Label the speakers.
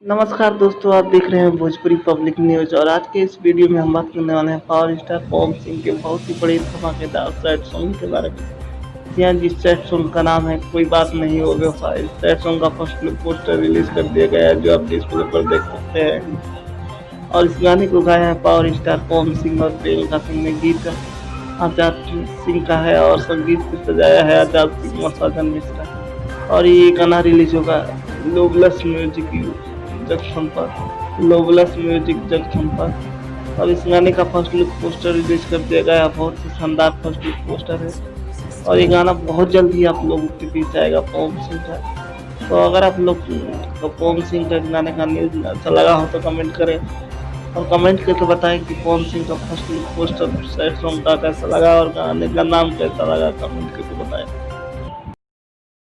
Speaker 1: नमस्कार दोस्तों, आप देख रहे हैं भोजपुरी पब्लिक न्यूज़ और आज के इस वीडियो में हम बात करने वाले हैं पावर स्टार पवन सिंह के बहुत ही बड़े धमाकेदार सैड सॉन्ग के बारे में। जी हाँ, जिस सैड सॉन्ग का नाम है कोई बात नहीं हो बेवफा। इस सैड सॉन्ग का फर्स्ट लुक पोस्टर रिलीज कर दिया गया है जो आप डिस्प्ले पर देख सकते हैं। और इस गाने को गाया है पावर स्टार पवन सिंह और प्रियंका सिंह ने। गीत आजाद सिंह का है और संगीत को सजाया है आजाद सिंह और साजन मिश्रा। और ये गाना रिलीज होगा लोबलस म्यूजिक जंक्शन पर और इस गाने का फर्स्ट लुक पोस्टर रिलीज कर दिया गया। बहुत ही शानदार फर्स्ट लुक पोस्टर है और ये गाना बहुत जल्द ही आप लोगों के बीच आएगा पवन सिंह का। तो अगर आप लोग को पवन सिंह का गाने का न्यूज अच्छा लगा हो तो कमेंट करें और कमेंट करके बताएं कि पवन सिंह का first look poster sad song का कैसा लगा और गाने का नाम कैसा लगा, कमेंट करके बताएं।